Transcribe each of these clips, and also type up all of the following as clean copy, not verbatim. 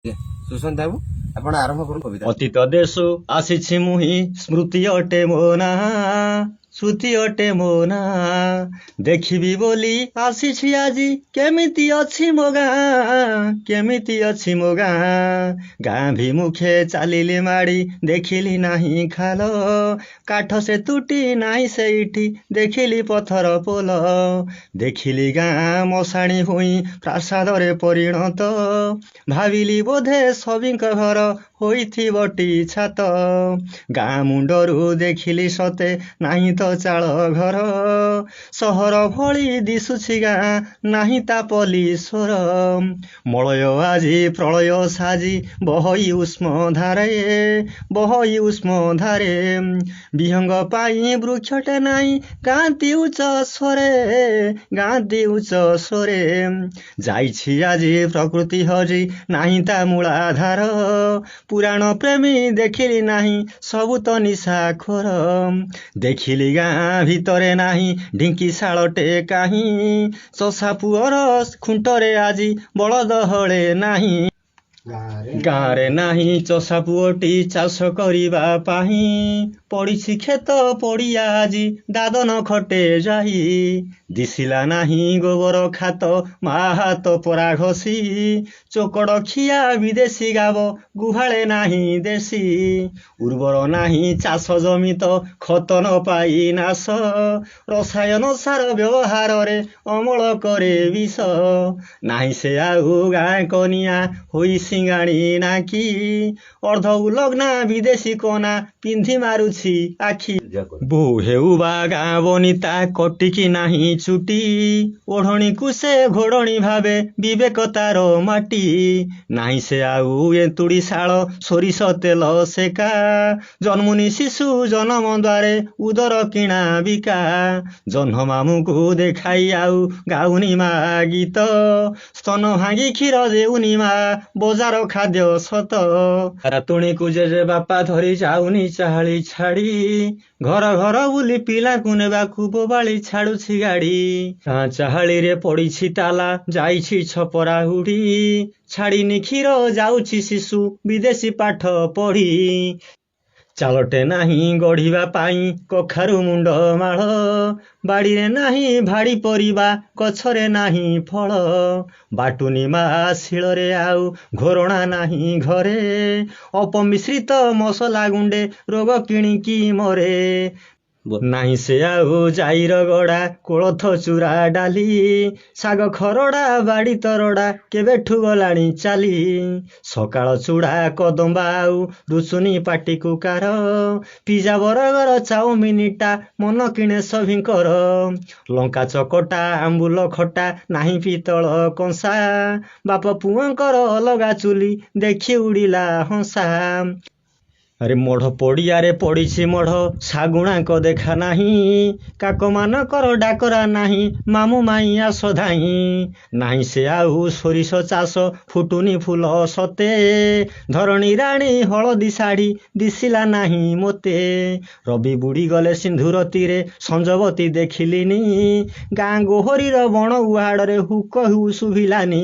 ସୁଶାନ୍ତ ବାବୁ ଆପଣ ଆରମ୍ଭ କରନ୍ତୁ କବିତା। ଅତୀତ ଦେଶ ଆସିଛି ମୁହିଁ ସ୍ମୃତି ଅଟେ ମୋ ନାଁ ଶ୍ରୁତି ଅଟେ ମୋ ନାଁ ଦେଖିବି ବୋଲି ଆସିଛି ଆଜି କେମିତି ଅଛି ମୋ ଗାଁ କେମିତି ଅଛି ମୋ ଗାଁ ଭିମୁଖେ ଚାଲିଲି ମାଡ଼ି ଦେଖିଲି ନାହିଁ ଖାଲ କାଠ ସେ ତୁଟି ନାହିଁ ସେଇଠି ଦେଖିଲି ପଥର ପୋଲ ଦେଖିଲି ଗାଁ ମଶାଣି ହୋଇ ପ୍ରାସାଦରେ ପରିଣତ ଭାବିଲି ବୋଧେ ସଭିଙ୍କ ଘର ହୋଇଥିବଟି ଛାତ ଗାଁ ମୁଣ୍ଡରୁ ଦେଖିଲି ସତେ ନାହିଁ ତ ଚାଳ ଘର ସହର ଭଳି ଦିଶୁଛି ଗାଁ ନାହିଁ ତା ପଲିଶ୍ୱର ମଳୟ ଆଜି ପ୍ରଳୟ ସାଜି ବହଇ ଉଷ୍ମ ଧାରେ ବିହଙ୍ଗ ପାଇଁ ବୃକ୍ଷଟେ ନାହିଁ ଗାଆନ୍ତି ଉଚ୍ଚ ସ୍ୱରେ ଯାଇଛି ଆଜି ପ୍ରକୃତି ହଜି ନାହିଁ ତା ମୂଳାଧାର ପୁରାଣ ପ୍ରେମୀ ଦେଖିଲି ନାହିଁ ସବୁ ତ ନିଶାଖୋର ଦେଖିଲି ଗାଁ ଭିତରେ ନାହିଁ ଢିଙ୍କି ଶାଳଟେ କାହିଁ ଚଷା ପୁଅର ଖୁଣ୍ଟରେ ଆଜି ବଳଦ ହଳେ ନାହିଁ ଗାଁରେ ନାହିଁ ଚଷା ପୁଅଟି ଚାଷ କରିବା ପାଇଁ ପଡ଼ିଛି କ୍ଷେତ ପଡ଼ିଆ ଆଜି ଦାଦନ ଖଟେ ଯାଇ ଦିଶିଲା ନାହିଁ ଗୋବର ଖାତ ମା ହାତ ପରା ଘଷି ଚୋକଡ଼ ଖିଆ ବିଦେଶୀ ଗାବ ଗୁହାଳେ ନାହିଁ ଦେଶୀ ଉର୍ବର ନାହିଁ ଚାଷ ଜମି ତ ଖତ ନ ପାଇ ନାଶ ରସାୟନ ସାର ବ୍ୟବହାରରେ ଅମଳ କରେ ବିଷ ନାହିଁ ସେ ଆଉ ଗାଁ କନିଆ ହୋଇ ସିଙ୍ଗାଣି ନାକି ଅର୍ଦ୍ଧ ଉଲଗ୍ନା ବିଦେଶୀ କନା ପିନ୍ଧି ମାରୁଛି ଆଖି ବୋଉ ହେଉ ବା ଗାଁ ବନିତା କଟିକି ନାହିଁ ଚୁଟି ଓଢ଼ଣୀକୁ ସେ ଘୋଡ଼ଣୀ ଭାବେ ବିବେକ ତାର ମାଟି ନାହିଁ ସେ ଆଉ ଏନ୍ତୁଡ଼ି ଶାଳ ସୋରିଷ ତେଲ ସେକା ଜନ୍ମୁନି ଶିଶୁ ଜନମ ଦ୍ୱାରେ ଉଦର କିଣା ବିକା ଜହ୍ନ ମାମୁଁକୁ ଦେଖାଇ ଆଉ ଗାଉନି ମା ଗୀତ ସ୍ତନ ଭାଙ୍ଗି କ୍ଷୀର ଦେଉନି ମା ବଜାର ଖାଦ୍ୟ ସତ ରାତୁଣୀକୁ ଜେଜେ ବାପା ଧରି ଯାଉନି ଚାହାଳି ଛାଡ଼ି ଘର ଘର ବୁଲି ପିଲାକୁ ନେବାକୁ ବୋବାଳି ଛାଡୁଛି ଗାଡ଼ି ଚାହାଳିରେ ପଡ଼ିଛି ତାଲା ଯାଇଛି ଛପରା ହୁଡ଼ି ଛାଡ଼ିନି କ୍ଷୀର ଯାଉଛି ଶିଶୁ ବିଦେଶୀ ପାଠ ପଢ଼ି ଚାଲଟେ ନାହିଁ ଗଢ଼ିବା ପାଇଁ କଖାରୁ ମୁଣ୍ଡ ମାଳ ବାଡ଼ିରେ ନାହିଁ ଭାଡ଼ି ପରିବା ଗଛରେ ନାହିଁ ଫଳ ବାଟୁନି ମା ଶିଳରେ ଆଉ ଘୋରଣା ନାହିଁ ଘରେ ଅପମିଶ୍ରିତ ମସଲା ଗୁଣ୍ଡେ ରୋଗ କିଣିକି ମରେ ନାହିଁ ସେ ଆଉ ଜାଇର ଗଡ଼ା କୋଳଥ ଚୁରା ଡାଲି ଶାଗ ଖରଡ଼ା ବାଡ଼ି ତରଡ଼ା କେବେଠୁ ଗଲାଣି ଚାଲି ସକାଳ ଚୁଡ଼ା କଦମ୍ବା ଆଉ ରୁଚୁନି ପାଟିକୁ କାର ପିଜା ବରଗର ଚାଉମିନିଟା ମନ କିଣେ ସଭିଙ୍କର ଲଙ୍କା ଚକଟା ଆମ୍ବୁଲ ଖଟା ନାହିଁ ପିତଳ କଂସା ବାପ ପୁଅଙ୍କର ଅଲଗା ଚୁଲି ଦେଖି ଉଡ଼ିଲା ହଂସା ଆରେ ମଢ଼ ପଡ଼ିଆରେ ପଡ଼ିଛି ମଢ଼ ଶାଗୁଣାଙ୍କ ଦେଖା ନାହିଁ କାକମାନଙ୍କର ଡାକରା ନାହିଁ ମାମୁଁ ମାଇଁ ଆସ ଧାଇଁ ନାହିଁ ସେ ଆଉ ସୋରିଷ ଚାଷ ଫୁଟୁନି ଫୁଲ ସତେ ଧରଣୀ ରାଣୀ ହଳଦୀ ଶାଢ଼ୀ ଦିଶିଲା ନାହିଁ ମୋତେ ରବି ବୁଡ଼ି ଗଲେ ସିନ୍ଧୁର ତୀରେ ସଞ୍ଜବତୀ ଦେଖିଲିନି ଗାଁ ଗୋହରୀର ବଣ ଉହାଡ଼ରେ ହୁକ ହୁ ଶୁଭିଲାନି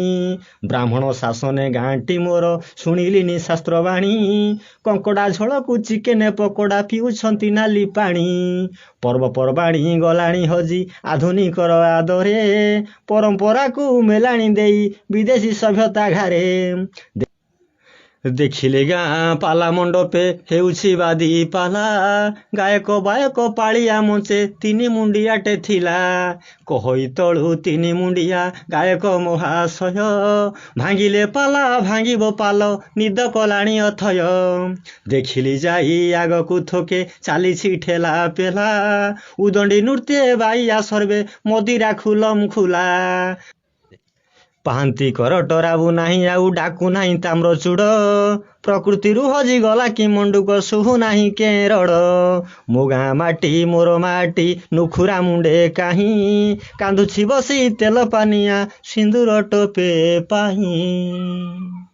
ବ୍ରାହ୍ମଣ ଶାସନେ ଗାଁଟି ମୋର ଶୁଣିଲିନି ଶାସ୍ତ୍ରବାଣୀ କଙ୍କଡ଼ା ଝୋଳକୁ ଚିକେନ ପକୋଡ଼ା ପିଉଛନ୍ତି ନାଲି ପାଣି ପର୍ବପର୍ବାଣୀ ଗଲାଣି ହଜି ଆଧୁନିକର ଆଦରେ ପରମ୍ପରାକୁ ମେଲାଣି ଦେଇ ବିଦେଶୀ ସଭ୍ୟତା ଘାରେ ଦେଖିଲେ ଗାଁ ପାଲା ମଣ୍ଡପେ ହେଉଛି ବାଦି ପାଲା ଗାୟକ ବାୟକ ପାଳିଆ ମଞ୍ଚେ ତିନି ମୁଣ୍ଡିଆଟେ ଥିଲା କହଇ ତଳୁ ତିନି ମୁଣ୍ଡିଆ ଗାୟକ ମହାଶୟ ଭାଙ୍ଗିଲେ ପାଲା ଭାଙ୍ଗିବ ପାଲ ନିଦ କଲାଣି ଅଥୟ ଦେଖିଲି ଯାଇ ଆଗକୁ ଥୋକେ ଚାଲିଛି ଠେଲା ପେଲା ଉଦଣ୍ଡି ନୃତ୍ୟ ବାଇଆ ସର୍ବେ ମଦିରା ଖୁଲମ ଖୁଲା ପାହାନ୍ତି କରଟ ରାବୁ ନାହିଁ ଆଉ ଡାକୁ ନାହିଁ ତାମ୍ର ଚୁଡ଼ ପ୍ରକୃତିରୁ ହଜିଗଲା କି ମଣ୍ଡୁକ ଶୁଭୁ ନାହିଁ କେରଡ଼ ମୋ ଗାଁ ମାଟି ମୋର ମାଟି ନୁଖୁରା ମୁଣ୍ଡେ କାହିଁ କାନ୍ଦୁଛି ବସି ତେଲ ପାନିଆ ସିନ୍ଦୁର ଟୋପେ ପାଇଁ।